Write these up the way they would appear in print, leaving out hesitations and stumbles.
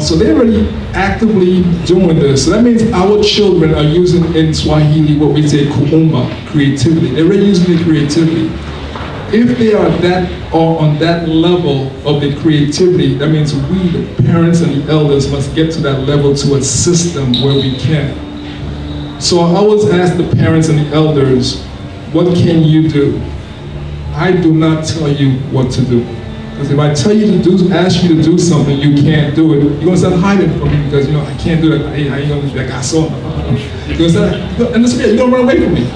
So they're already actively doing this. So that means our children are using in Swahili what we say kuumba, creativity. They're already using the creativity. If they are on that level of the creativity, that means we, the parents and the elders, must get to that level to assist them where we can. So I always ask the parents and the elders, what can you do? I do not tell you what to do. Because if I tell you to do, ask you to do something, you can't do it. You're gonna start hiding from me because I can't do that. I ain't gonna be like I saw. And this you're gonna run away from me.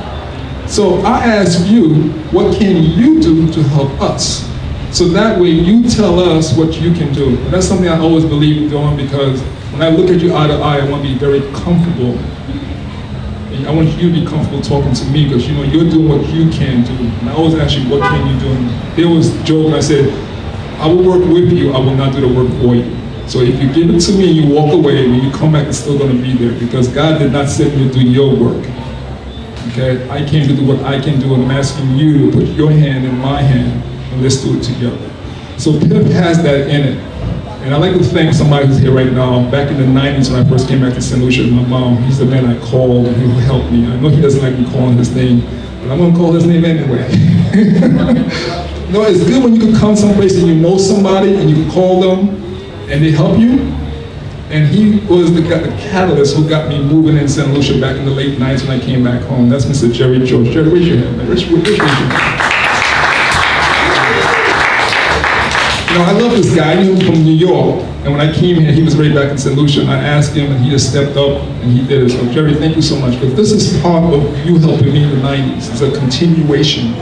So I ask you, what can you do to help us? So that way you tell us what you can do. And that's something I always believe in doing, because when I look at you eye to eye, I want to be very comfortable. I want you to be comfortable talking to me because you're doing what you can do. And I always ask you, what can you do? And there was a joke, I said, I will work with you, I will not do the work for you. So if you give it to me and you walk away, when you come back, it's still going to be there, because God did not send me to do your work. Okay, I came to do what I can do, and I'm asking you to put your hand in my hand, and let's do it together. So PIFF has that in it. And I'd like to thank somebody who's here right now. Back in the 90s when I first came back to St. Lucia with my mom, he's the man I called and he helped me. I know he doesn't like me calling his name, but I'm going to call his name anyway. No, it's good when you can come someplace and you know somebody and you can call them and they help you. And he was the catalyst who got me moving in St. Lucia back in the late 90s when I came back home. That's Mr. Jerry George. Jerry, raise your hand, man. Raise your hand. I love this guy. I knew him from New York, and when I came here, he was right back in St. Lucia, and I asked him, and he just stepped up, and he did it. So, Jerry, thank you so much. But this is part of you helping me in the 90s. It's a continuation.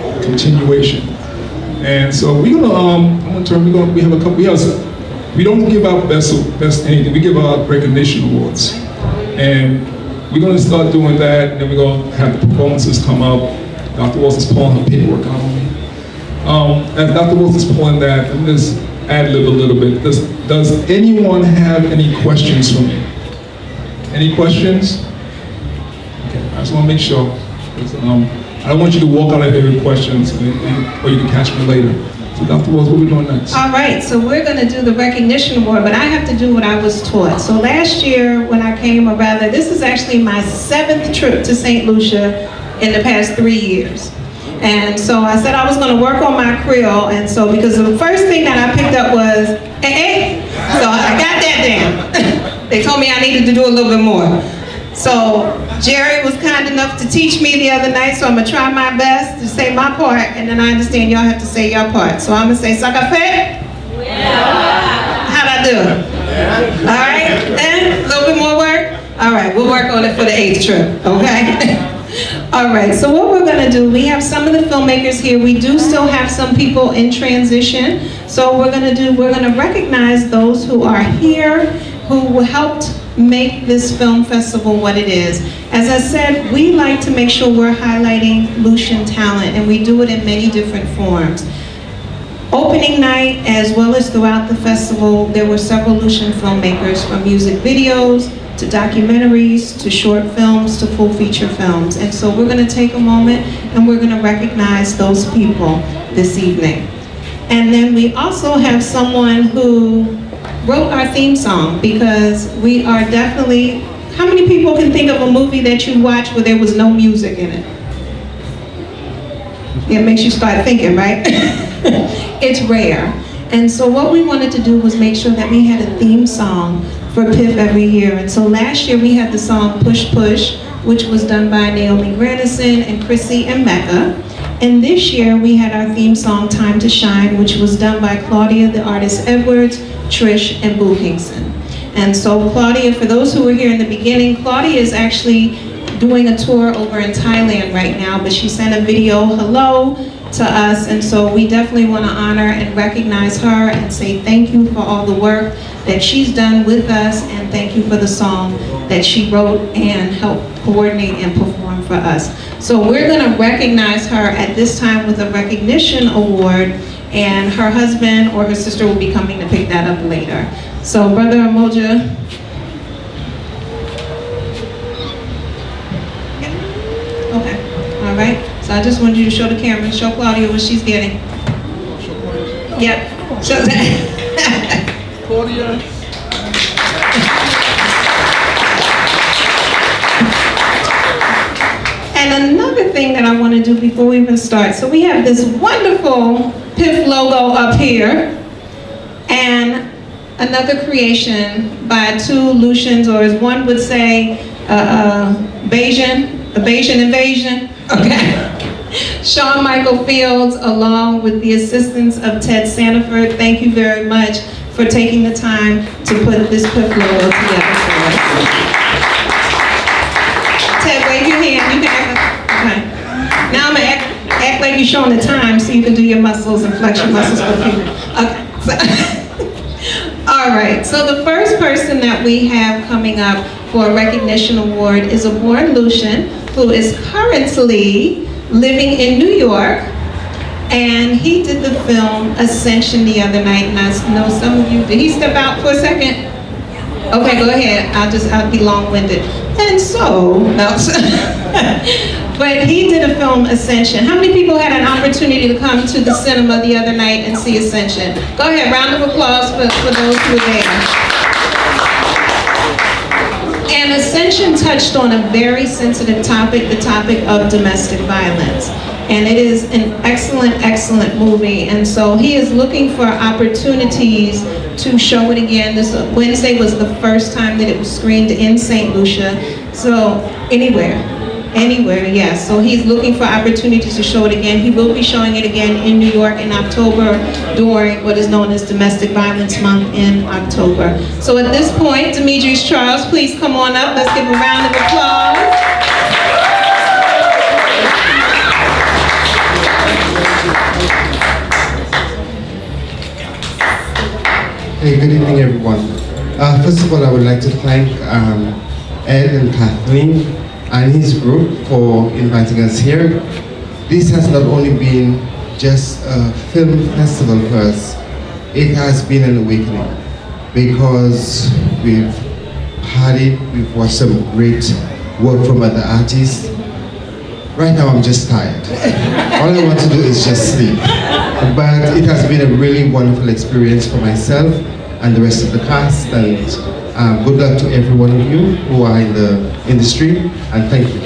And so we're gonna, we have a couple, we don't give out best anything, we give out recognition awards. And we're gonna start doing that, and then we're gonna have the performances come up. Dr. Walls is pulling her paperwork out on me. As Dr. Walls is pulling that, I'm just ad-lib a little bit. Does anyone have any questions for me? Any questions? Okay, I just wanna make sure. I don't want you to walk out of here with questions, or you can catch me later. So Dr. Walls, what are we doing next? All right, so we're going to do the recognition award, but I have to do what I was taught. So last year when I came, or rather, this is actually my 7th trip to St. Lucia in the past 3 years. And so I said I was going to work on my Creole, and so because the first thing that I picked up was, hey, so I got that down. They told me I needed to do a little bit more. So Jerry was kind enough to teach me the other night, so I'm gonna try my best to say my part, and then I understand y'all have to say your part. So I'm gonna say, Sakafe? Yeah. How'd I do? Yeah. All right, and a little bit more work? All right, we'll work on it for the 8th trip, okay? All right, so what we're gonna do, we have some of the filmmakers here. We do still have some people in transition. So we're gonna recognize those who are here, who helped make this film festival what it is. As I said, we like to make sure we're highlighting Lucian talent, and we do it in many different forms. Opening night, as well as throughout the festival, there were several Lucian filmmakers, from music videos, to documentaries, to short films, to full feature films. And so we're gonna take a moment and we're gonna recognize those people this evening. And then we also have someone who wrote our theme song, because we are definitely, how many people can think of a movie that you watched where there was no music in it? It makes you start thinking, right? It's rare. And so what we wanted to do was make sure that we had a theme song for PIFF every year. And so last year we had the song Push Push, which was done by Naomi Grandison and Chrissy and Mecca. And this year we had our theme song Time to Shine, which was done by Claudia the Artist Edwards, Trish, and Boo Hinkson. And so Claudia, for those who were here in the beginning, Claudia is actually doing a tour over in Thailand right now, but she sent a video hello to us, and so we definitely want to honor and recognize her and say thank you for all the work that she's done with us, and thank you for the song that she wrote and helped coordinate and perform for us. So we're going to recognize her at this time with a recognition award, and her husband or her sister will be coming to pick that up later. So Brother Umoja. Yeah. Okay, all right. So I just wanted you to show the camera, show Claudia what she's getting. Yep, show that. Claudia. And another thing that I want to do before we even start, so we have this wonderful PIFF logo up here, and another creation by 2 Lucians, or as one would say, Bayesian invasion, okay? Sean Michael Fields, along with the assistance of Ted Sanford. Thank you very much for taking the time to put this PIFF logo together for us. Ted, wave your hand. You can act, okay. Now I'm gonna act like you're showing the time so you can do your muscles and flex your muscles for people. Okay. So, all right. So the first person that we have coming up for a recognition award is a born Lucian who is currently living in New York, and he did the film Ascension the other night, and I know some of you, did he step out for a second? Okay, go ahead, I'll be long-winded. And so, no. But he did a film Ascension. How many people had an opportunity to come to the cinema the other night and see Ascension? Go ahead, round of applause for those who were there. And Ascension touched on a very sensitive topic, the topic of domestic violence. And it is an excellent, excellent movie. And so he is looking for opportunities to show it again. This Wednesday was the first time that it was screened in St. Lucia. So anywhere. Anywhere, yes. So he's looking for opportunities to show it again. He will be showing it again in New York in October during what is known as Domestic Violence Month in October. So at this point, Demetrius Charles, please come on up. Let's give a round of applause. Hey, good evening, everyone. First of all, I would like to thank Ed and Kathleen and his group for inviting us here. This has not only been just a film festival for us, it has been an awakening because we've had it, we've watched some great work from other artists. Right now I'm just tired. All I want to do is just sleep. But it has been a really wonderful experience for myself and the rest of the cast, and good luck to every one of you who are in the industry, and thank you.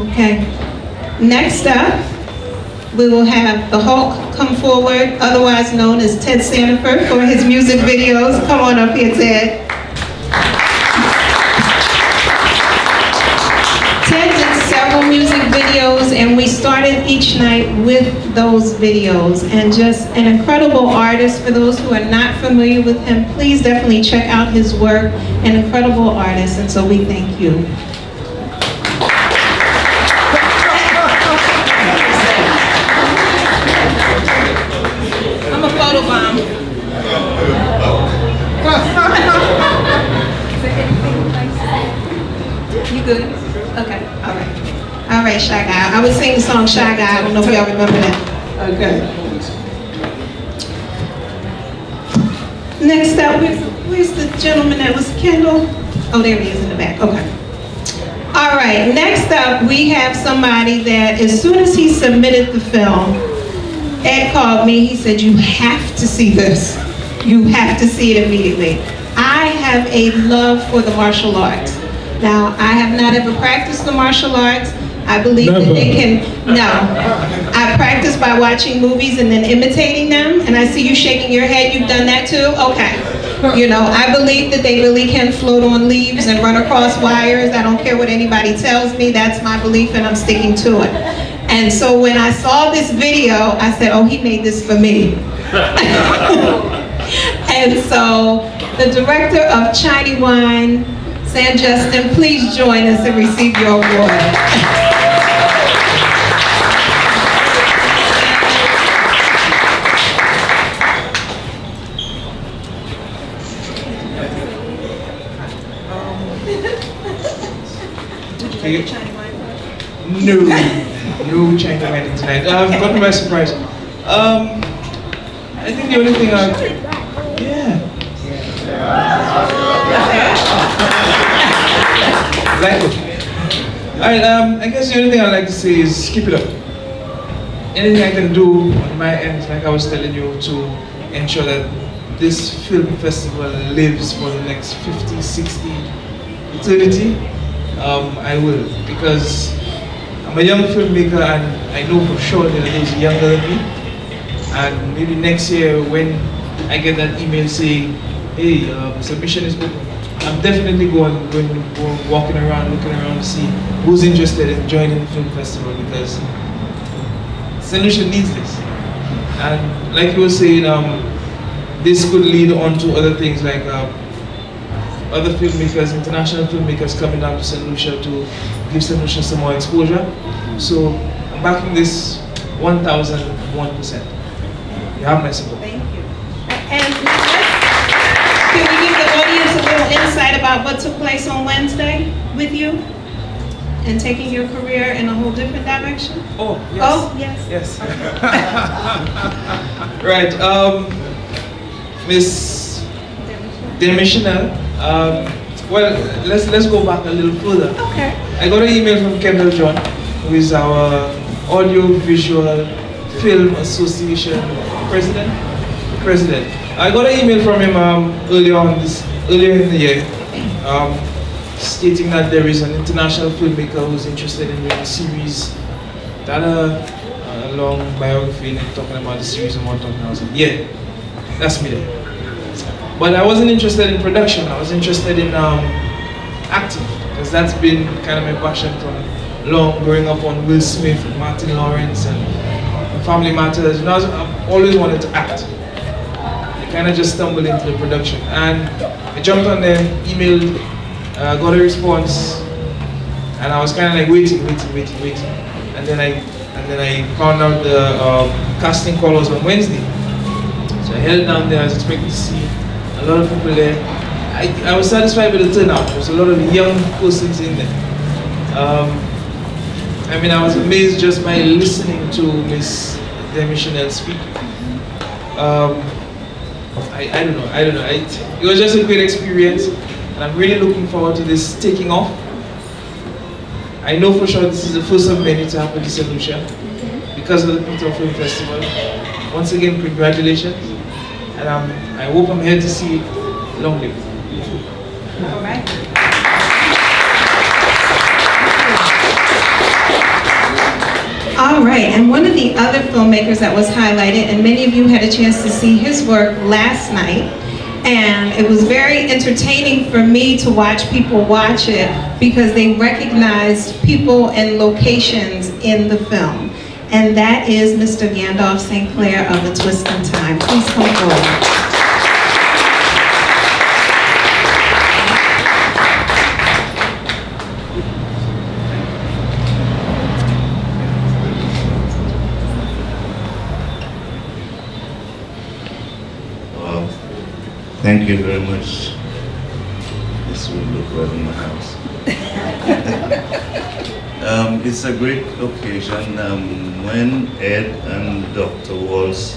Okay. Next up, we will have the Hulk come forward, otherwise known as Ted Sanford, for his music videos. Come on up here, Ted. Ted did several music videos, and we started each night with those videos. And just an incredible artist. For those who are not familiar with him, please definitely check out his work. An incredible artist, and so we thank you. I'm a photobomb. You good? Okay, all right. All right, Shy Guy. I was singing the song Shy Guy. I don't know if y'all remember that. Okay. Next up, where's the gentleman that was Kendall? Oh, there he is in the back. Okay. All right, next up, we have somebody that as soon as he submitted the film, Ed called me. He said, you have to see this. You have to see it immediately. I have a love for the martial arts. Now, I have not ever practiced the martial arts. I believe that they can, no. I practice by watching movies and then imitating them, and I see you shaking your head. You've done that too? Okay. You know, I believe that they really can float on leaves and run across wires. I don't care what anybody tells me. That's my belief, and I'm sticking to it. And so when I saw this video, I said, oh, he made this for me. And so the director of Chiny Wine, San Justin, please join us and receive your award. No China wine tonight. Got me by surprise. I think the only thing like it. Alright, I guess the only thing I'd like to say is keep it up. Anything I can do on my end, like I was telling you, to ensure that this film festival lives for the next 50, 60, eternity, I will, because I'm a young filmmaker and I know for sure that those younger than me, and maybe next year when I get that email saying, hey, submission is open, I'm definitely going walking around, looking around to see who's interested in joining the film festival, because St. Lucia needs this. And like you were saying, this could lead on to other things like other filmmakers, international filmmakers coming down to St. Lucia to give St. Lucia some more exposure. So I'm backing this 1,001%. You have my support. Thank you. And can we give the audience a little insight about what took place on Wednesday with you and taking your career in a whole different direction? Oh, yes. Oh, yes. Yes. Right. Miss Demi Chanel. Well, let's go back a little further. Okay. I got an email from Kendall John, who is our Audio Visual Film Association president. I got an email from him earlier in the year, stating that there is an international filmmaker who's interested in doing a series, that a long biography and talking about the series and what talking. I was like, yeah, that's me there. But I wasn't interested in production. I was interested in acting, because that's been kind of my passion from long, growing up on Will Smith and Martin Lawrence and Family Matters. You know, I've always wanted to act. I kind of just stumbled into the production, and I jumped on there, emailed, got a response, and I was kind of like waiting, and then I found out the casting call was on Wednesday. So I held down there. I was expecting to see a lot of people there. I was satisfied with the turnout. There was a lot of young persons in there. I mean, I was amazed just by listening to Miss Demi Chanel speak. I don't know. It was just a great experience, and I'm really looking forward to this taking off. I know for sure this is the first of many to happen to St. Lucia because of the Piton Film Festival. Once again, congratulations, and I hope I'm here to see it. Long live. All right. All right, and one of the other filmmakers that was highlighted, and many of you had a chance to see his work last night, and it was very entertaining for me to watch people watch it because they recognized people and locations in the film. And that is Mr. Gandalf St. Clair of A Twist in Time. Please come forward. Thank you very much. This will look well in my house. It's a great occasion. When Ed and Dr. Walls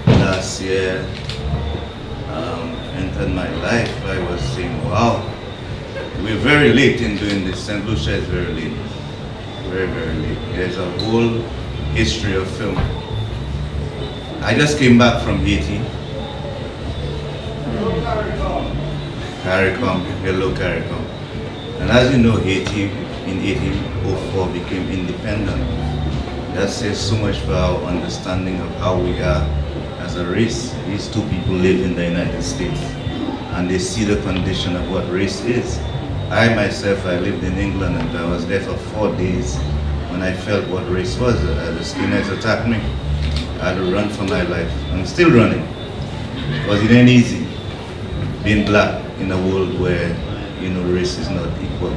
last year entered my life, I was saying, wow, we're very late in doing this. St. Lucia is very late. Very, very late. There's a whole history of film. I just came back from Haiti. CARICOM, hello CARICOM. And as you know, Haiti in 1804 became independent. That says so much for our understanding of how we are as a race. These two people live in the United States and they see the condition of what race is. I myself, I lived in England and I was there for 4 days when I felt what race was. The skinheads attacked me. I had to run for my life. I'm still running because it ain't easy being black in a world where, you know, race is not equal.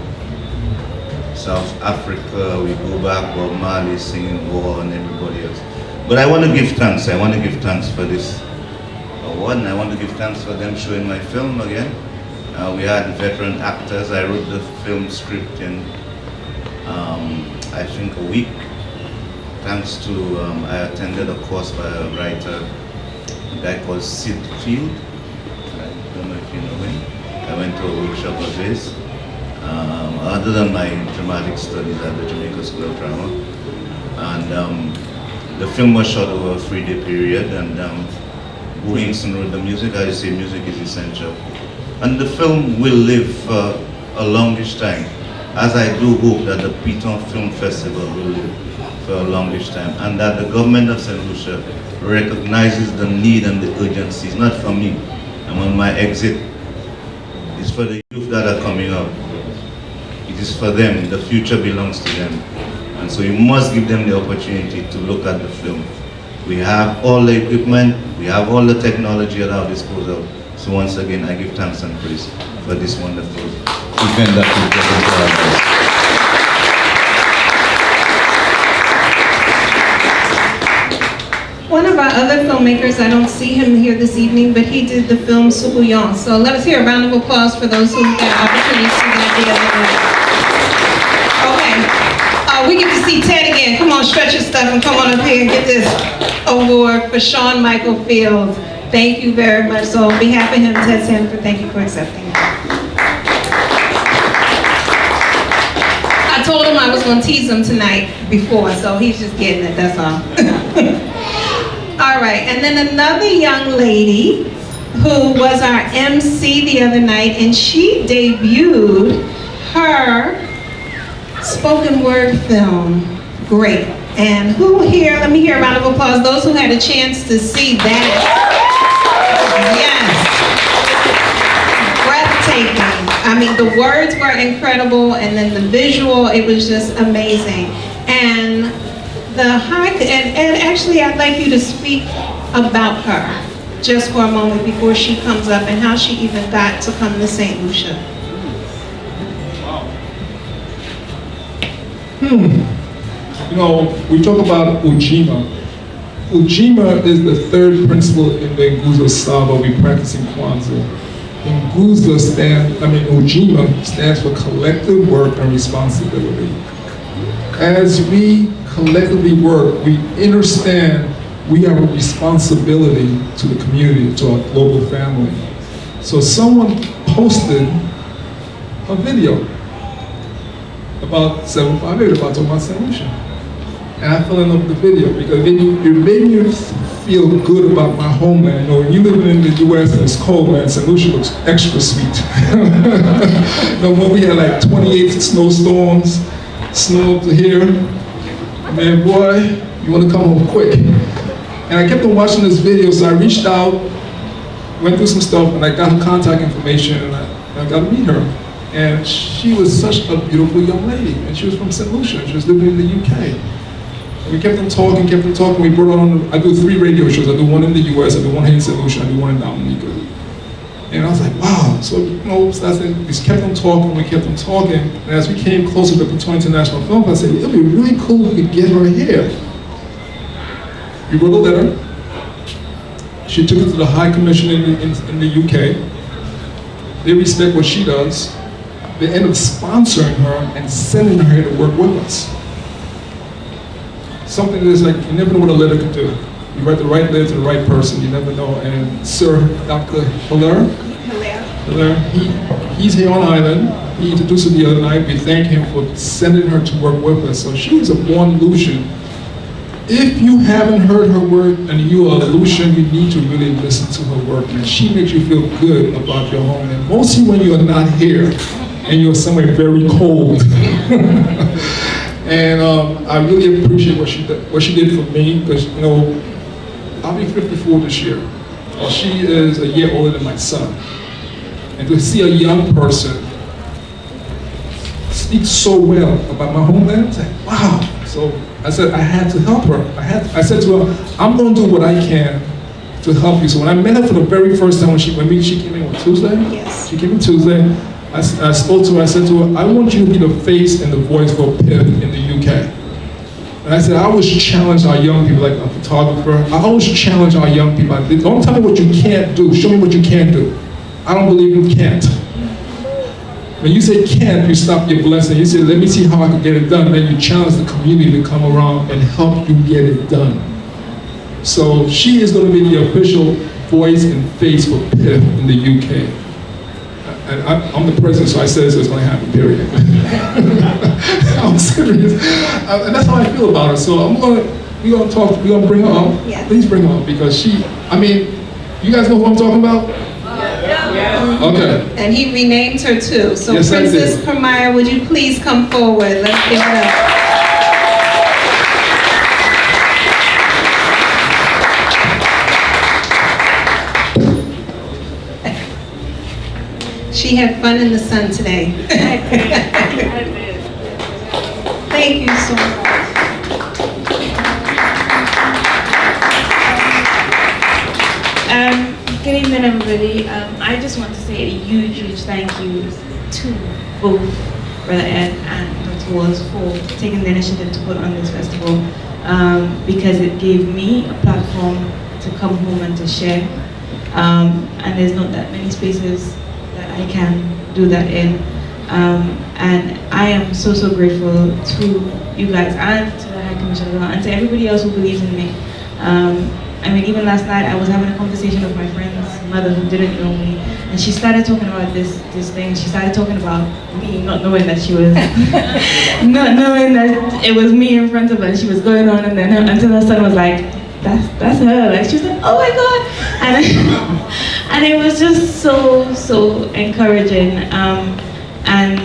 South Africa, we go back, Bob Marley singing war and everybody else. But I want to give thanks. I want to give thanks for this award, and I want to give thanks for them showing my film again. We had veteran actors. I wrote the film script in, I think, a week. Thanks to, I attended a course by a writer, a guy called Sid Field. I don't know if you know him. I went to a workshop of his. Other than my dramatic studies at the Jamaica School of Drama. And the film was shot over a 3-day period, and Bo Hinkson wrote the music. I say music is essential. And the film will live for a longish time, as I do hope that the Piton Film Festival will live for a longish time, and that the government of St. Lucia recognizes the need and the urgency. It's not for me. I'm on my exit. It's for the youth that are coming up. It is for them. The future belongs to them. And so you must give them the opportunity to look at the film. We have all the equipment, we have all the technology at our disposal. So once again, I give thanks and praise for this wonderful event that we've got. One of our other filmmakers, I don't see him here this evening, but he did the film Soukouyant. So let us hear a round of applause for those who had an opportunity to see that the other night. Okay, we get to see Ted again. Come on, stretch your stuff and come on up here and get this award for Sean Michael Fields. Thank you very much. So on behalf of him, Ted Sanford, thank you for accepting it. I told him I was going to tease him tonight before, so he's just getting it, that's all. All right, and then another young lady who was our MC the other night, and she debuted her spoken word film, Great. And who here, let me hear a round of applause, those who had a chance to see that. Yes. breathtaking. I mean, the words were incredible, and then the visual, it was just amazing. And and actually, I'd like you to speak about her just for a moment before she comes up, and how she even got to come to St. Lucia. You know, we talk about Ujima. Ujima is the third principle in the Nguzo Saba we practice in Kwanzaa. Nguzo Ujima stands for collective work and responsibility. As we collectively work, we understand we have a responsibility to the community, to our global family. So someone posted a video about 758, about talking about St. Lucia. And I fell in love with the video because it made me feel good about my homeland. You know, when you live in the US and it's cold, man, St. Lucia looks extra sweet. You know, when we had like 28 snowstorms, snow up to here, man, boy, you want to come home quick. And I kept on watching this video, so I reached out, went through some stuff, and I got her contact information, and I got to meet her. And she was such a beautiful young lady, and she was from St. Lucia. She was living in the UK. And we kept on talking, we brought on, I do 3 radio shows. I do one in the US, I do one here in St. Lucia, I do one in Dominica. And I was like, wow. So, you know, we just kept on talking, and as we came closer to the Piton International Film Festival, I said, it'd be really cool if we could get her here. We wrote a letter. She took it to the High Commission in the UK. They respect what she does. They end up sponsoring her and sending her here to work with us. Something that's like, you never know what a letter can do. You write the right letter to the right person, you never know. And Sir Dr. Hilaire, he's here on island. He introduced her the other night. We thank him for sending her to work with us. So she was a born Lucian. If you haven't heard her work and you are a Lucian, you need to really listen to her work. And she makes you feel good about your home. And mostly when you're not here and you're somewhere very cold. And I really appreciate what she did for me, because, you know, I'll be 54 this year. She is a year older than my son. And to see a young person speak so well about my homeland, it's like, wow. So I said I had to help her. I said to her, I'm going to do what I can to help you. So when I met her for the very first time, when she came in on Tuesday? Yes. She came in Tuesday. I spoke to her, I said to her, I want you to be the face and the voice for PIFF in the UK. And I said, I always challenge our young people, like a photographer, I always challenge our young people. Don't tell me what you can't do, show me what you can do. I don't believe in can't. When you say can't, you stop your blessing. You say, let me see how I can get it done. Then you challenge the community to come around and help you get it done. So she is going to be the official voice and face for PIFF in the UK. And I'm the president, so I said it's going to happen, period. I'm serious. And that's how I feel about her. So we're going to bring her up. Yes. Please bring her up, because you guys know who I'm talking about? Yeah. Okay. And he renamed her too. So yes, Princess Permaya, would you please come forward? Let's give it up. She had fun in the sun today. I did. Thank you so much. Good evening, everybody. I just want to say a huge thank you to both Brother Ed and Dr. Wallace for taking the initiative to put on this festival, because it gave me a platform to come home and to share. And there's not that many spaces that I can do that in. And I am so grateful to you guys and to the High Commission as well, and to everybody else who believes in me. I mean, even last night I was having a conversation with my friend's mother who didn't know me, and she started talking about this thing. She started talking about me, not knowing that she was, not knowing that it was me in front of her, and she was going on, and then until her son was like, that's her. Like, she was like, oh my God. And it was just so encouraging. And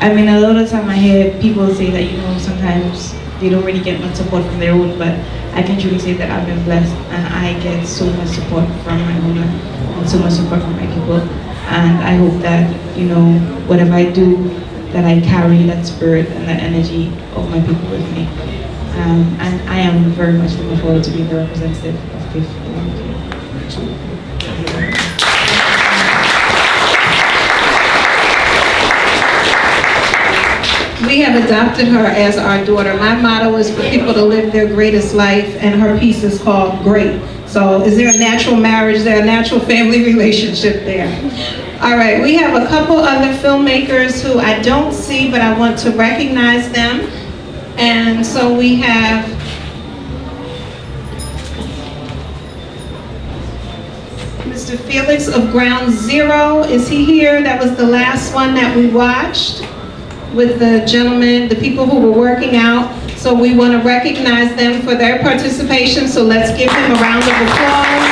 I mean, a lot of time I hear people say that, you know, sometimes they don't really get much support from their own, but I can truly say that I've been blessed, and I get so much support from my homeland and so much support from my people. And I hope that, you know, whatever I do, that I carry that spirit and that energy of my people with me. And I am very much looking forward to being the representative of PIFF. We have adopted her as our daughter. My motto is for people to live their greatest life, and her piece is called Great. So is there a natural marriage there, a natural family relationship there? All right, we have a couple other filmmakers who I don't see, but I want to recognize them. And so we have Mr. Felix of Ground Zero. Is he here? That was the last one that we watched with the gentlemen, the people who were working out. So we want to recognize them for their participation. So let's give him a round of applause.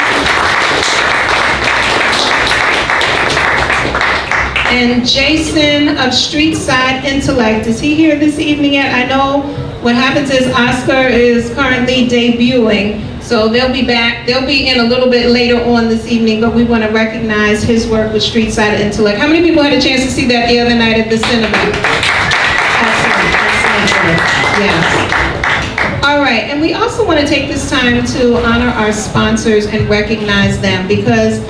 And Jason of Street Side Intellect, is he here this evening yet? I know what happens is Oscar is currently debuting, so they'll be back. They'll be in a little bit later on this evening, but we want to recognize his work with Street Side Intellect. How many people had a chance to see that the other night at the cinema? Excellent. Yes. All right, and we also want to take this time to honor our sponsors and recognize them, because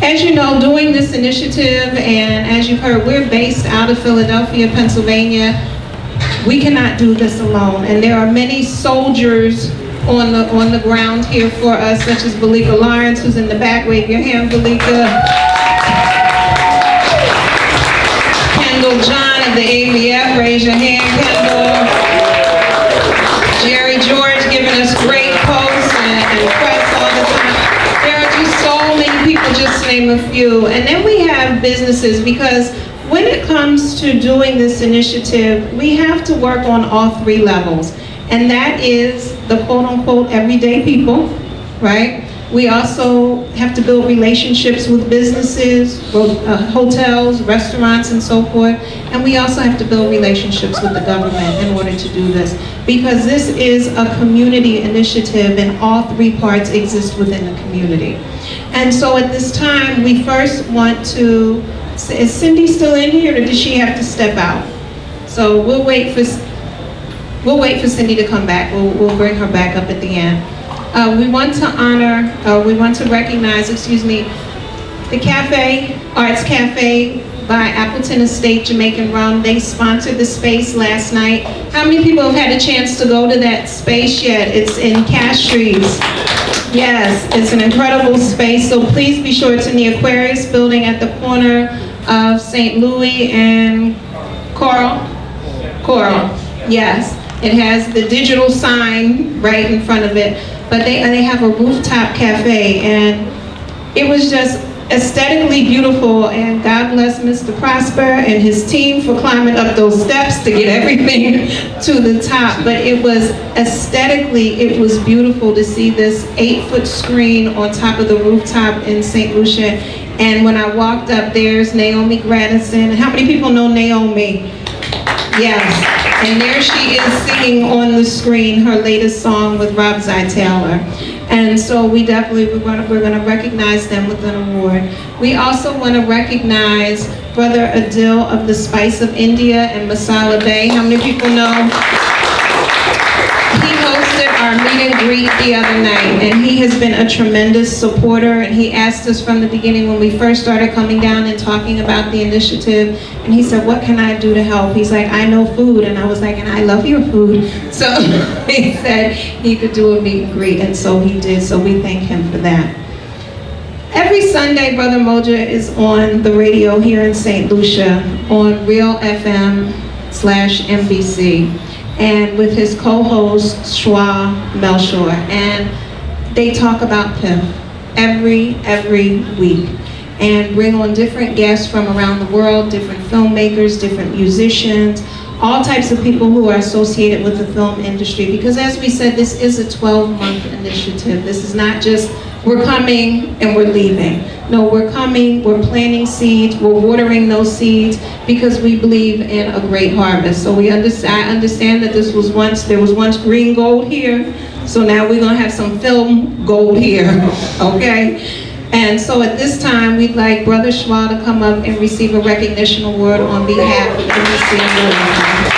as you know, doing this initiative, and as you've heard, we're based out of Philadelphia, Pennsylvania. We cannot do this alone, and there are many soldiers on the ground here for us, such as Valika Lawrence, who's in the back. Wave your hand, Valika. Kendall John of the ABF, raise your hand, Kendall. Jerry George giving us great posts and press all the time. There are just so many people, just to name a few. And then we have businesses, because when it comes to doing this initiative, we have to work on all three levels. And that is the quote-unquote everyday people, right? We also have to build relationships with businesses, hotels, restaurants, and so forth. And we also have to build relationships with the government in order to do this, because this is a community initiative and all three parts exist within the community. And so at this time, we first want to, is Cindy still in here, or did she have to step out? So we'll wait for Cindy to come back. We'll bring her back up at the end. We want to recognize, the Cafe, Arts Cafe by Appleton Estate Jamaican Rum. They sponsored the space last night. How many people have had a chance to go to that space yet? It's in Castries. Yes, it's an incredible space. So please be sure, it's in the Aquarius building at the corner of St. Louis and Coral. Yes, it has the digital sign right in front of it. But they have a rooftop cafe, and it was just aesthetically beautiful, and God bless Mr. Prosper and his team for climbing up those steps to get everything to the top. But it was aesthetically, it was beautiful to see this 8-foot screen on top of the rooftop in St. Lucia. And when I walked up, there's Naomi Gradison. How many people know Naomi? Yes, and there she is singing on the screen her latest song with Rob Taylor. And so we're going to recognize them with an award. We also want to recognize Brother Adil of the Spice of India and Masala Bay. How many people know? He hosted our meet and greet the other night, and he has been a tremendous supporter, and he asked us from the beginning when we first started coming down and talking about the initiative, and he said, what can I do to help? He's like, I know food, and I was like, and I love your food. So he said he could do a meet and greet, and so he did, so we thank him for that. Every Sunday, Brother Umoja is on the radio here in St. Lucia on Real FM/NBC. And with his co-host, Schwa Melchior. And they talk about PIFF every week, and bring on different guests from around the world, different filmmakers, different musicians, all types of people who are associated with the film industry. Because as we said, this is a 12-month initiative. This is not just, we're coming and we're leaving. No, we're coming, we're planting seeds, we're watering those seeds, because we believe in a great harvest. So I understand that there was once green gold here, so now we're gonna have some film gold here, okay? And so at this time, we'd like Brother Schwa to come up and receive a recognition award on behalf of NBC and Umoja.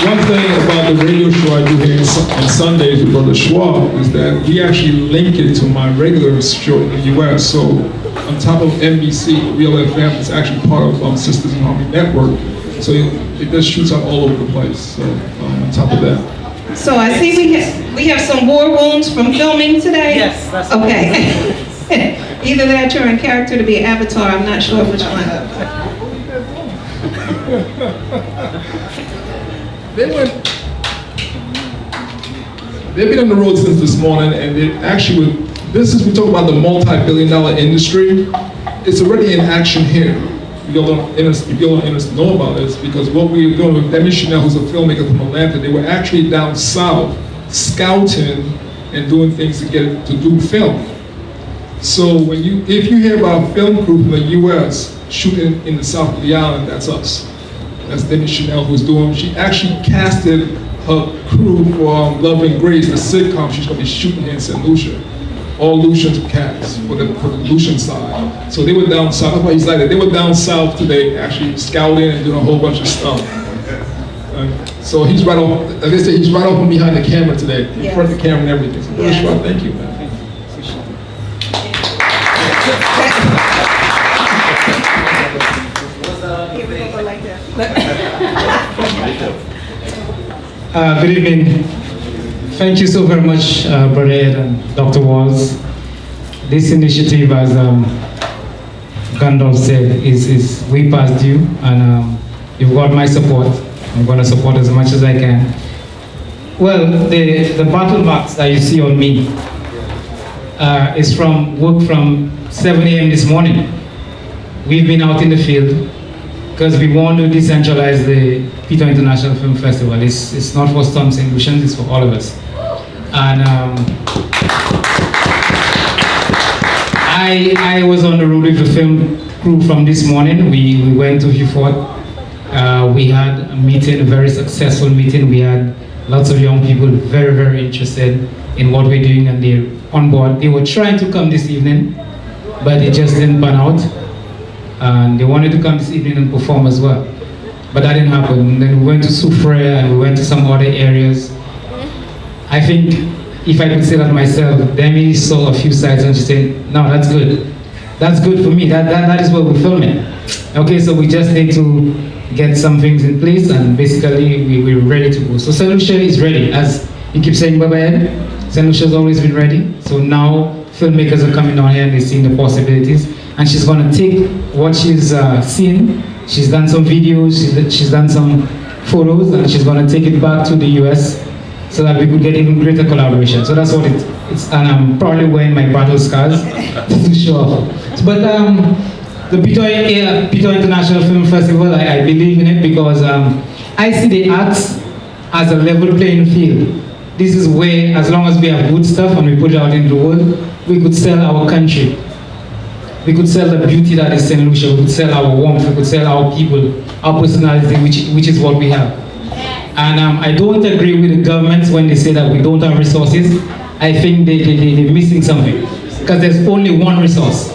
One thing about the radio show I do here on Sundays with Brother Schwab is that we actually link it to my regular show in the U.S. So on top of NBC, Real FM, it's actually part of Sisters in Harmony Network. So it just shoots out all over the place. So on top of that. So I see we have some war wounds from filming today? Yes, that's okay. Either that you're in character to be Avatar, I'm not sure which one. They've been on the road since this morning, and they actually, we talk about the multi-billion-dollar industry. It's already in action here. If you don't know about this, because what we were doing with Demi Chanel, who's a filmmaker from Atlanta, they were actually down south scouting and doing things to do film. So if you hear about a film crew from the U.S. shooting in the south of the island, that's us. That's Demi Chanel who's doing. She actually casted her crew for Love and Grace, the sitcom she's going to be shooting here in St. Lucia. All Lucians cast for the Lucian side. So they were down south. That's why he's like that. They were down south today, actually scouting and doing a whole bunch of stuff. So he's right off. Like they say, he's right off from behind the camera today, in front of the camera and everything. So Yes. Brother Schwab, thank you, man. Good evening. Thank you so very much, Brother Ed and Dr. Walls. This initiative, as Gandalf said, is way past due, and you've got my support. I'm going to support as much as I can. Well, the battle marks that you see on me is from work from 7 a.m. this morning. We've been out in the field because we want to decentralize the Piton International Film Festival. It's not for some St. Lucians, it's for all of us. And I was on the road with the film crew from this morning. We went to Hifort. We had a meeting, a very successful meeting. We had lots of young people very, very interested in what we're doing, and they're on board. They were trying to come this evening, but it just didn't pan out. And they wanted to come this evening and perform as well, but that didn't happen. And then we went to Soufre and we went to some other areas. I think, if I could say that myself, Demi saw a few sites and she said, no, that's good. That's good for me. That is what we're filming. Okay, so we just need to get some things in place, and basically we're ready to go. So St. Lucia is ready. As you keep saying, Baba Ed, St. Lucia has always been ready. So now filmmakers are coming down here and they're seeing the possibilities. And she's going to take what she's seen. She's done some videos, she's done some photos, and she's going to take it back to the US so that we could get even greater collaboration. So that's what it's, and I'm probably wearing my battle scars to show off. But the Piton International Film Festival, I believe in it because I see the arts as a level playing field. This is where, as long as we have good stuff and we put it out in the world, we could sell our country. We could sell the beauty that is St. Lucia, we could sell our warmth, we could sell our people, our personality, which is what we have. And I don't agree with the governments when they say that we don't have resources. I think they're missing something. Because there's only one resource.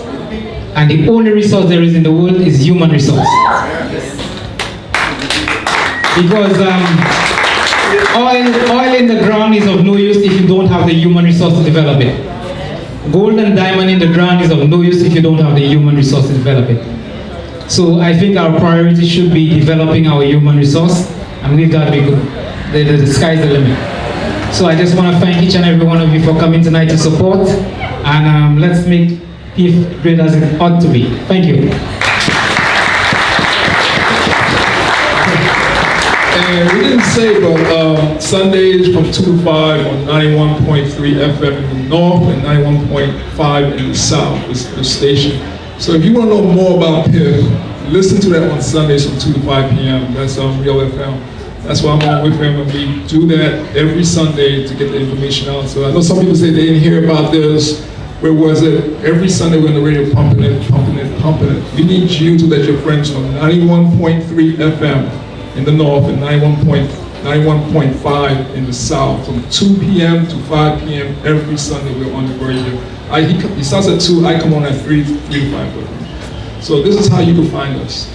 And the only resource there is in the world is human resource. Because oil in the ground is of no use if you don't have the human resource to develop it. Gold and diamond in the ground is of no use if you don't have the human resource to develop it. So I think our priority should be developing our human resource, and with that we could, the sky's the limit. So I just want to thank each and every one of you for coming tonight to support, and let's make PIFF great as it ought to be. Thank you. And we didn't say, but Sundays from 2 to 5 on 91.3 FM in the north and 91.5 in the south is the station. So if you want to know more about PIFF, listen to that on Sundays from 2 to 5 p.m. That's on Real FM. That's why I'm on with him, and we do that every Sunday to get the information out. So I know some people say they didn't hear about this. Where was it? Every Sunday we're on the radio pumping it, pumping it, pumping it. We need you to let your friends know. 91.3 FM in the north and 91.5 91.5 in the South, from 2 p.m. to 5 p.m. every Sunday. We're on the radio. He starts at 2, I come on at 3 to 5. So this is how you can find us.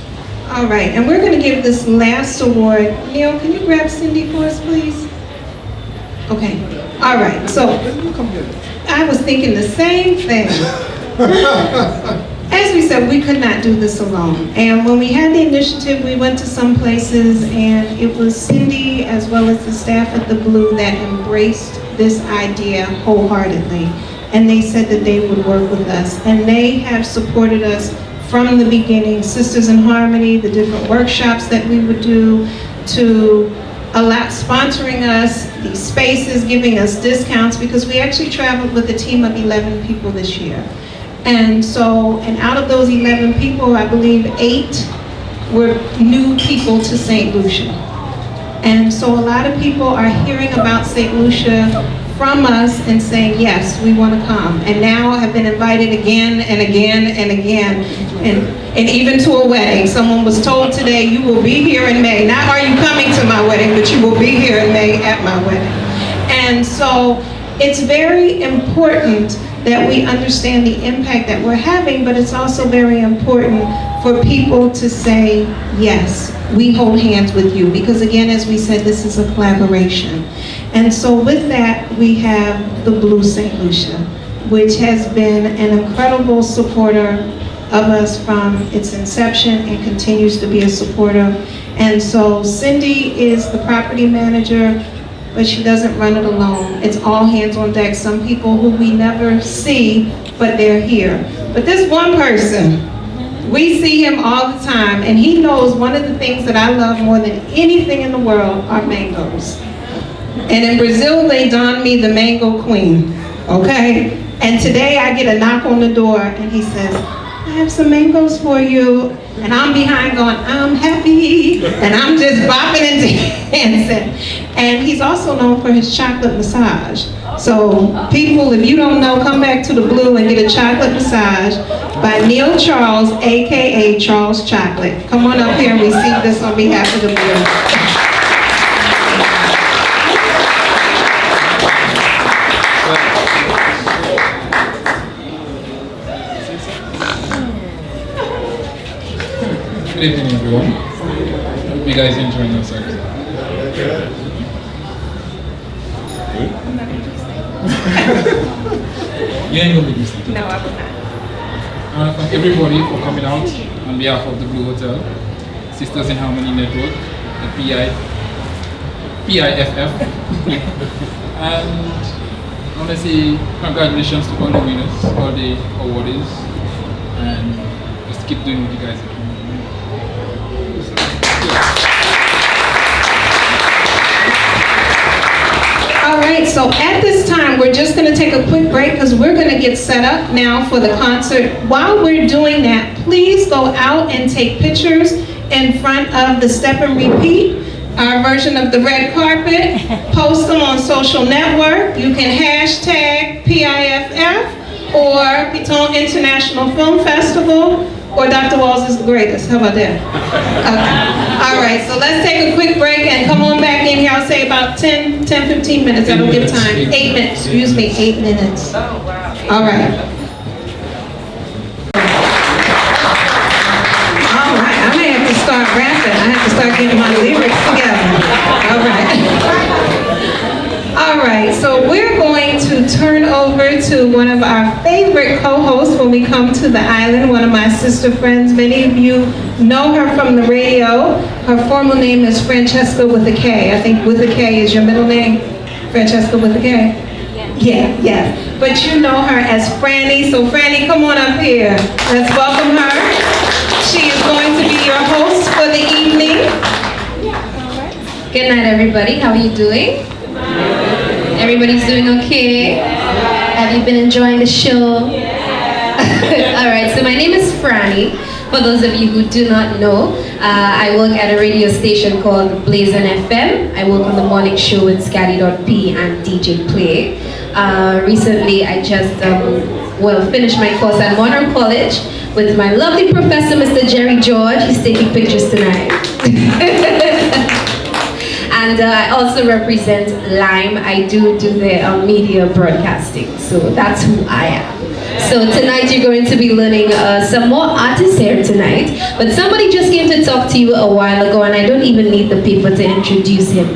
All right, and we're going to give this last award. Neil, can you grab Cindy for us, please? Okay. All right, so I was thinking the same thing. As we said, we could not do this alone. And when we had the initiative, we went to some places, and it was Cindy as well as the staff at the Blue that embraced this idea wholeheartedly. And they said that they would work with us. And they have supported us from the beginning, Sisters in Harmony, the different workshops that we would do, to sponsoring us, these spaces, giving us discounts, because we actually traveled with a team of 11 people this year. And so, and out of those 11 people, I believe 8 were new people to St. Lucia. And so a lot of people are hearing about St. Lucia from us and saying, yes, we want to come. And now have been invited again and again and again, and even to a wedding. Someone was told today, you will be here in May. Not are you coming to my wedding, but you will be here in May at my wedding. And so it's very important that we understand the impact that we're having, but it's also very important for people to say, yes, we hold hands with you. Because again, as we said, this is a collaboration. And so with that, we have the Blue St. Lucia, which has been an incredible supporter of us from its inception and continues to be a supporter. And so Cindy is the property manager, but she doesn't run it alone. It's all hands on deck. Some people who we never see, but they're here. But this one person, we see him all the time, and he knows one of the things that I love more than anything in the world are mangoes. And in Brazil, they don me the mango queen, okay? And today I get a knock on the door, and he says, I have some mangoes for you. And I'm behind going, I'm happy. And I'm just bopping and dancing. And he's also known for his chocolate massage. So people, if you don't know, come back to the Blue and get a chocolate massage by Neil Charles, AKA Charles Chocolate. Come on up here and receive this on behalf of the Blue. Good evening, everyone. Hope you guys enjoying yourselves. You ain't gonna be listening. No, I will not. I want to thank everybody for coming out on behalf of the Blue Hotel, Sisters in Harmony Network, the PIFF, and I want to say congratulations to all the winners, all the awardees, and just keep doing what you guys are doing. All right, so at this time, we're just going to take a quick break because we're going to get set up now for the concert. While we're doing that, please go out and take pictures in front of the Step and Repeat, our version of the red carpet. Post them on social network. You can hashtag PIFF or Piton International Film Festival, or Dr. Walls is the greatest. How about that? Okay. All right, so let's take a quick break and come on back in here. I'll say about 10, 15 minutes. That'll give time. 8 minutes, excuse me, 8 minutes. Oh, wow. All right. All right, I may have to start rapping. I have to start getting my lyrics together. All right. All right, so we're going to turn over to one of our favorite co-hosts when we come to the island, one of my sister friends. Many of you know her from the radio. Her formal name is Francesca with a K. I think with a K is your middle name, Francesca with a K? Yeah. But you know her as Franny. So Franny, come on up here. Let's welcome her. She is going to be your host for the evening. Good night, everybody. How are you doing? Everybody's doing okay? Have you been enjoying the show? All right, so my name is Franny. For those of you who do not know, I work at a radio station called Blazin' FM. I work on the morning show with Scotty.P and DJ Play. Recently, I just finished my course at Monroe College with my lovely professor, Mr. Jerry George. He's taking pictures tonight. And And I also represent Lime. I do the media broadcasting. So that's who I am. So tonight you're going to be learning some more artists here tonight. But somebody just came to talk to you a while ago, and I don't even need the paper to introduce him.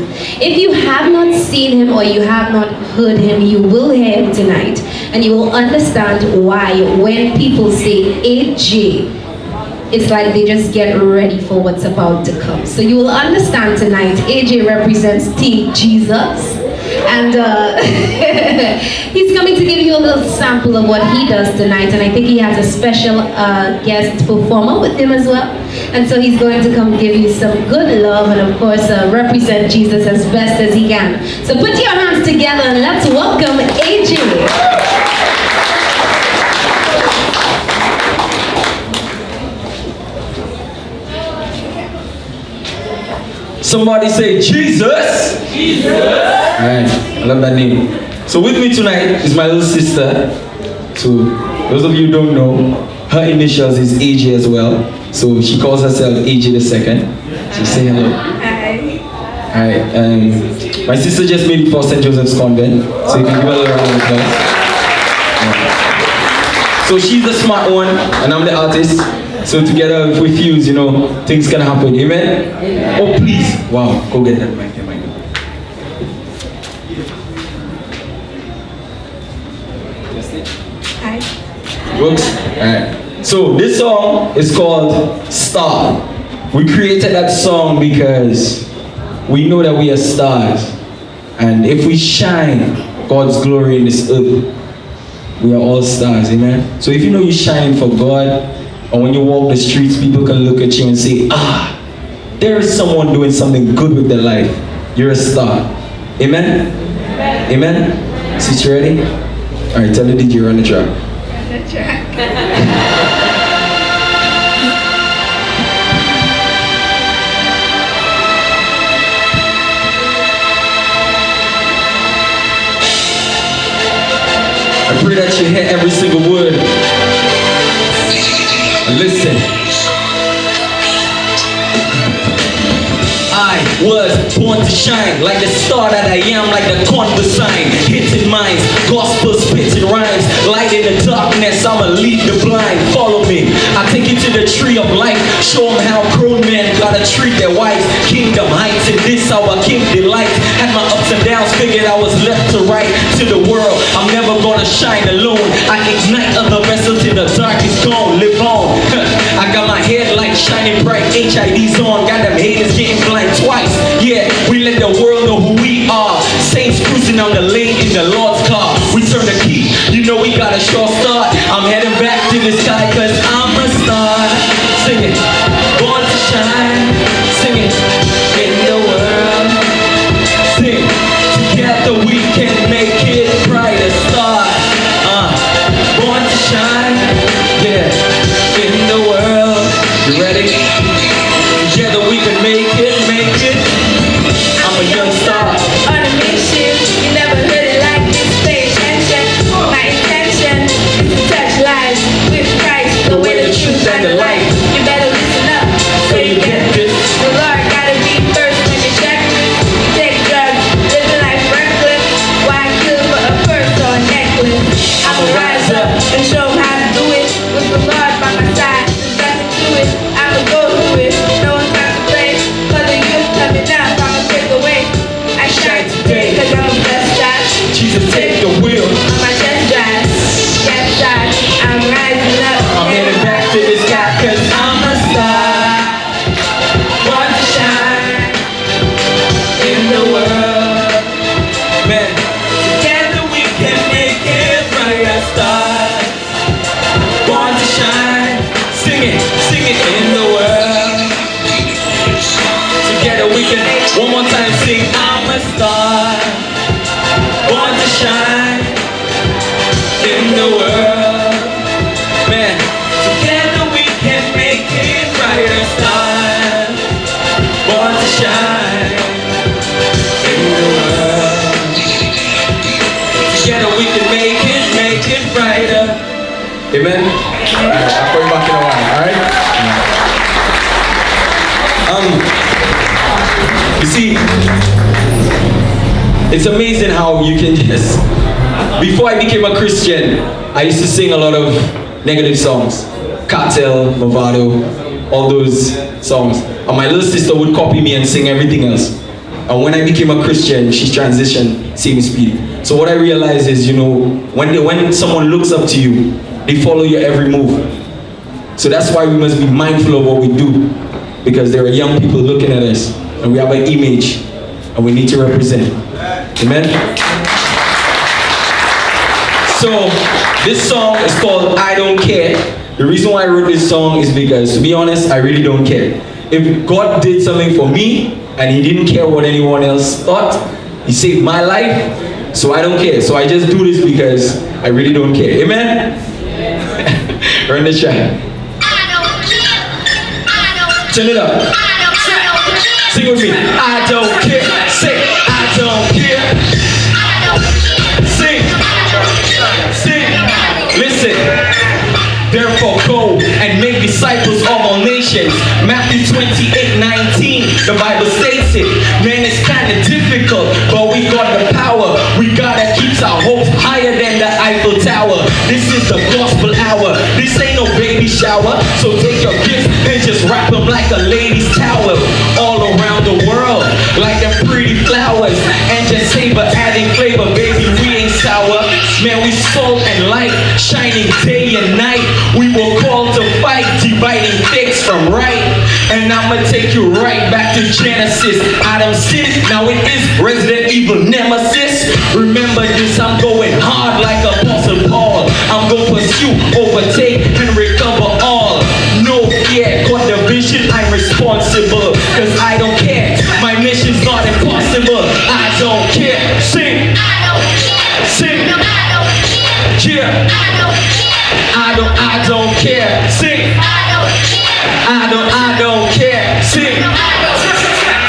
If you have not seen him or you have not heard him, you will hear him tonight. And you will understand why when people say AJ, it's like they just get ready for what's about to come. So you will understand tonight, AJ represents Team Jesus. And he's coming to give you a little sample of what he does tonight. And I think he has a special guest performer with him as well. And so he's going to come give you some good love and of course represent Jesus as best as he can. So put your hands together and let's welcome AJ. Somebody say Jesus. Jesus. Alright, I love that name. So with me tonight is my little sister. So those of you who don't know, her initials is AJ as well. So she calls herself AJ the second. So say hello. Hi. Alright, my sister just made it for St. Joseph's Convent. So you can give her a little round of applause. Yeah. So she's the smart one and I'm the artist. So together if we fuse, you know, things can happen. Amen? Oh please. Wow, go get that mic. Hi. Works? Alright. So this song is called Star. We created that song because we know that we are stars. And if we shine God's glory in this earth, we are all stars. Amen? So if you know you're shining for God, and when you walk the streets, people can look at you and say, ah, there is someone doing something good with their life. You're a star. Amen? Amen? Sis, you ready? Alright, tell the DJ run the track. Run the track. I pray that you hear every single word. Listen. I was born to shine like the star that I am, like the converse sign, hitting minds, gospel spitting rhymes, light in the darkness. I'ma lead the blind. Follow me. I take you to the tree of life. Show them how grown men gotta treat their wives. Kingdom heights in this our king delight. Had my ups and downs, figured I was left to right to the world. I'm never gonna shine alone. I ignite other vessels till the dark is gone. Live on. I got my headlight shining bright. HID's on. Got them haters getting blind twice. Yeah, we let the world know who we are. Saints cruising on the lane in the Lord's car. We turn the key. You know we got a short start. I'm heading back to the sky cause I'm a star. Sing it. Born to shine. Sing it. In the world. Sing. Together we can make it brighter star. Born to shine. Yeah. In the world. You ready? Together we can make it, make it. I'm a young star. On a mission, you never heard it like this. Pay attention. My intention is to touch lives with Christ, the way, the truth, and the light. You better listen up so you get this. The Lord gotta be first when you check this. You take drugs, live a life reckless. Why kill for a purse or a necklace? I'ma rise up and show 'em how to do it. With the Lord by my side, there's nothing to it. I'ma go through it. No one's got to play. For the youth coming up, I'ma take away. I shine today, cause I'm a blessed child. Jesus, take the wheel. On my chest drive, yes side, I'm rising up. I'm heading back to the sky cause I'm a star. Born to shine in the world. Man, together we can make it brighter stars. Born to shine, sing it in the world. Together we can, one more time sing, I'm a star. Born to shine in the world. Man, together we can make it brighter stars. Born to shine in the world. Together we can make it brighter. Amen? Alright, I'll call you back in a while, alright? You see, It's amazing how you can just... Before I became a Christian, I used to sing a lot of negative songs. Cartel, Movado, all those songs. And my little sister would copy me and sing everything else. And when I became a Christian, she transitioned same speed. So what I realized is, you know, when someone looks up to you, they follow your every move. So that's why we must be mindful of what we do, because there are young people looking at us, and we have an image, and we need to represent. Amen? So this song is called I Don't Care. The reason why I wrote this song is because, to be honest, I really don't care. If God did something for me, and he didn't care what anyone else thought, he saved my life, so I don't care. So I just do this because I really don't care. Amen? Run the track. Turn it up. Sing with me. I don't care. Say, I don't care. Sing. Sing. Listen. Therefore go and make disciples of all nations. Matthew 28:19, the Bible states it. Man, it's kind of difficult, but we got the power. We gotta keep our hopes higher than the Eiffel Tower. This is the gospel hour. This ain't no baby shower. So take your gifts and just wrap them like a lady's towel. All around the world, like them pretty flowers. And just savor, adding flavor, baby, we ain't sour. Man, we salt and light, shining day and night. We were called to fight, dividing fix from right. And I'ma take you right back to Genesis. Adam sinned, now it is Resident Evil Nemesis. Remember this, I'm going hard like Apostle Paul. I'm gonna pursue, overtake, and recover all. No fear, got the vision, I'm responsible. Cause I don't care, my mission's not impossible. I don't care, sing. Sing. Yeah. I don't care. Sing. I don't care. Sing.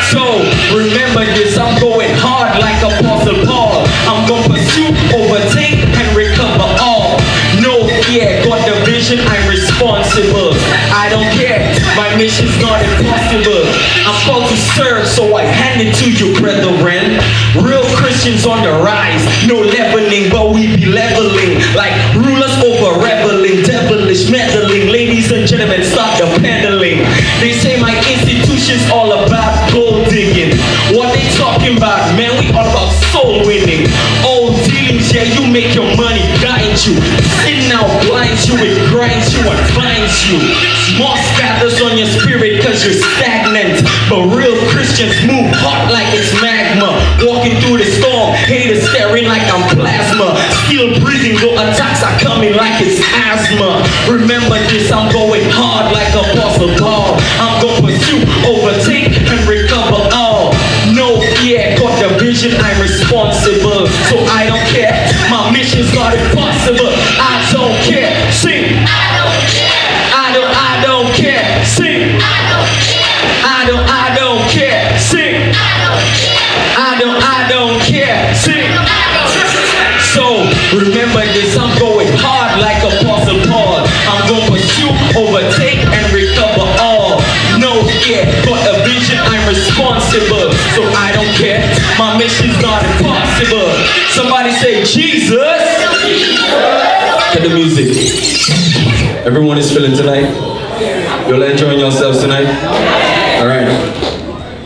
So remember this, I'm going hard like Apostle Paul. I'm gonna pursue, overtake, and recover all. No fear, got the vision, I'm responsible. I don't care, my mission's not impossible. I'm called to serve, so I hand it to you, brethren. Real Christians on the rise, no leveling, but we be leveling. Like rulers over reveling, devilish meddling. Ladies and gentlemen, stop the peddling. They say my institution's all about gold digging. What they talking about, man, we all about soul winning. Old dealings, yeah, you make your money, guide you. Sitting out blinds you, it grinds you and finds you. Moss gathers on your spirit cause you're stagnant. But real Christians move hot like it's magma. Walking through the storm, haters staring like I'm plasma. Still breathing, though attacks are coming like it's asthma. Remember this, I'm going hard like Apostle Paul. I'm gonna pursue, overtake, and recover all. No fear, got the vision, I'm responsible. So I don't care, my mission's not impossible. I don't care, sing. I don't care, sing. I don't care, sing. I don't care, sing. So remember this, I'm going hard like Apostle Paul. I'm gonna pursue, overtake, and recover all. No fear, got a vision, I'm responsible. So I don't care, my mission's not impossible. Somebody say Jesus. Get the music. Everyone is feeling tonight? You're enjoying yourselves tonight? Alright.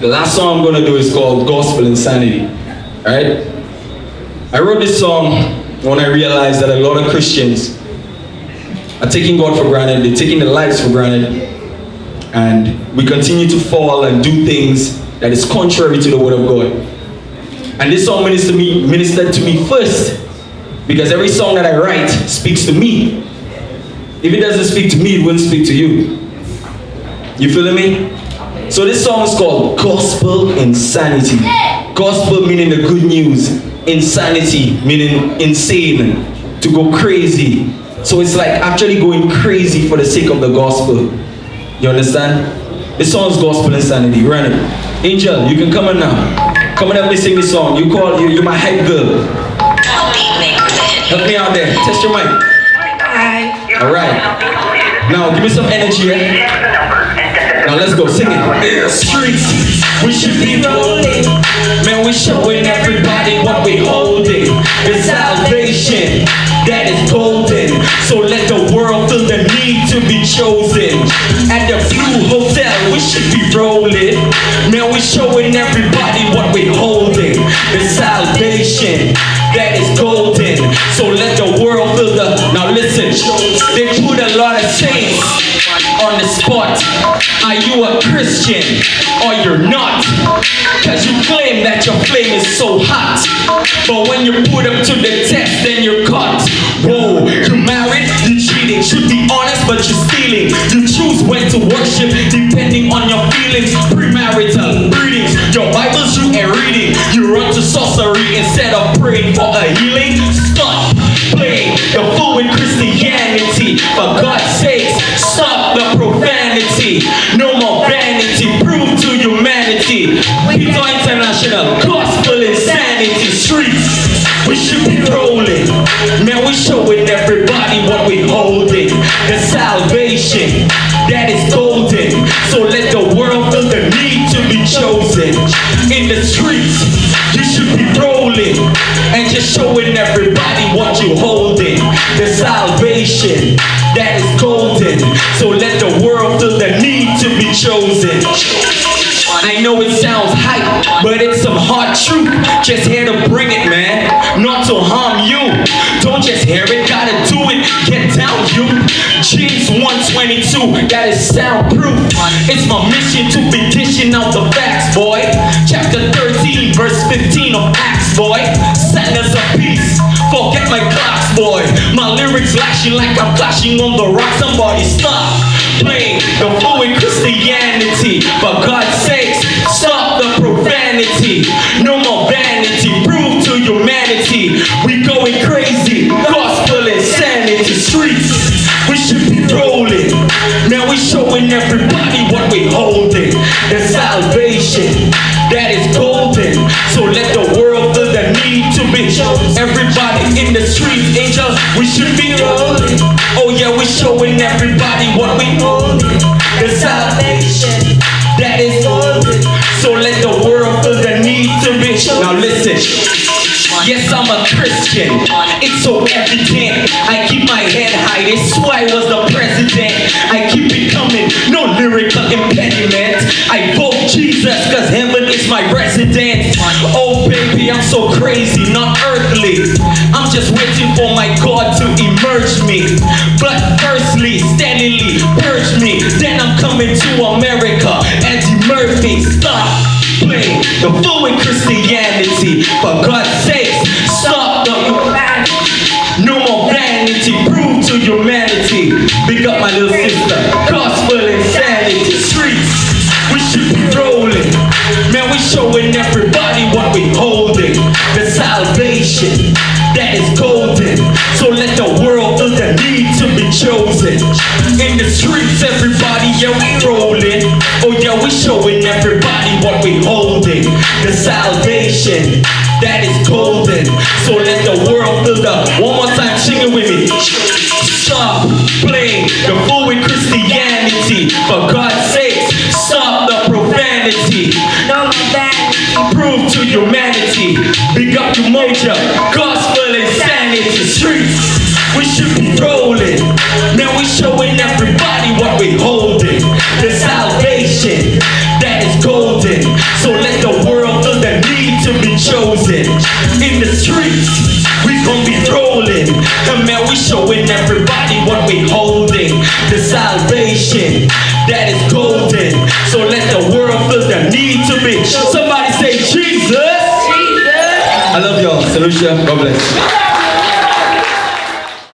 The last song I'm gonna do is called Gospel Insanity. Alright? I wrote this song when I realized that a lot of Christians are taking God for granted, they're taking their lives for granted, and we continue to fall and do things that is contrary to the Word of God. And this song ministered to me first, because every song that I write speaks to me. If it doesn't speak to me, it wouldn't speak to you. You feeling me? So this song is called Gospel Insanity. Gospel meaning the good news. Insanity meaning insane. To go crazy. So it's like actually going crazy for the sake of the gospel. You understand? This song is Gospel Insanity. Run it. Angel, you can come on now. Come and help me sing this song. You're my hype girl. Help me out there. Test your mic. Alright. Now give me some energy, eh? Now let's go, sing it. Streets, we should be rolling. Man, we showing everybody what to be chosen. At the Blue Hotel, we should be rolling. Man, we showing everybody what we holding. The salvation that is golden. So let the world feel the. Now listen, they put a lot of saints on the spot. Are you a Christian or you're not? Cause you claim that your flame is so hot, but when you put up to the test, then you're caught. Whoa, you married, you cheating. Should be honest, but you're stealing. You choose when to worship depending on your feelings. Premarital breedings, your Bibles you ain't reading. You run to sorcery instead of praying for a healing. Stop playing the fool with Christianity. For God's sakes, stop the profanity. No more vanity, prove to humanity. Piton International, gospel insanity streets. We should be rolling. Man, we showing everybody what we holding. The salvation that is golden. So let the world feel the need to be chosen. In the streets, you should be rolling and just showing everybody what you holding. The salvation that is golden. So let the world feel the need to be chosen. I know it sounds hype, but it's some hard truth. Just here to bring it, man, not to harm you. Don't just hear it, gotta do it. Get down, you. James 1:22, that is soundproof. It's my mission to be dishing out the facts, boy. Chapter 13, verse 15 of Acts, boy. Sentence of peace, forget my clocks, boy. My lyrics lashing like I'm clashing on the rock. Somebody stop playing the fool with Christianity. For God's sakes, stop the profanity. No more vanity, prove to humanity. We going crazy, gospel insanity streets. We should be rolling. Man, we showing everybody what we holding. The salvation that is golden. So let the world feel the need to be chosen. Everybody in the streets, angels, we should be rolling. Oh yeah, we showing everybody what we holding. The salvation that is golden. So let the world feel the need to be chosen. Now listen. Yes, I'm a Christian. It's so evident. I keep my head high. They swear I was the president. I keep it coming. No lyrical impediment. I vote Jesus cause heaven is my residence. Oh baby, I'm so crazy, not earthly. I'm just waiting for my God to emerge me. But firstly, steadily purge me. Then I'm coming to America. Eddie Murphy, stop playing the fool with Christianity. For God's sake, stop the no more vanity, prove to humanity. Big up my little sister. Gospel insanity streets. We should be rolling. Man, we showing everybody what we holding. The salvation that is golden. So let the world feel the need to be chosen. In the streets, everybody, yeah, we rolling. Oh yeah, we showing everybody what we holding. The salvation that is golden. So let the world feel the. One more time, sing it with me. Stop playing the fool with Christianity. For God's sake, stop the profanity. No more vanity, prove to humanity. Big up Umoja, gospel insanity streets. We should be rolling. Man, we showing everybody what we holding. The salvation that is golden. So let the world feel the need to be chosen. In the streets, we gon' be rolling. And man, we showing everybody what we holding. The salvation that is golden. So let the world feel the need to be. Somebody say Jesus. Jesus. I love y'all. Salute ya. God bless.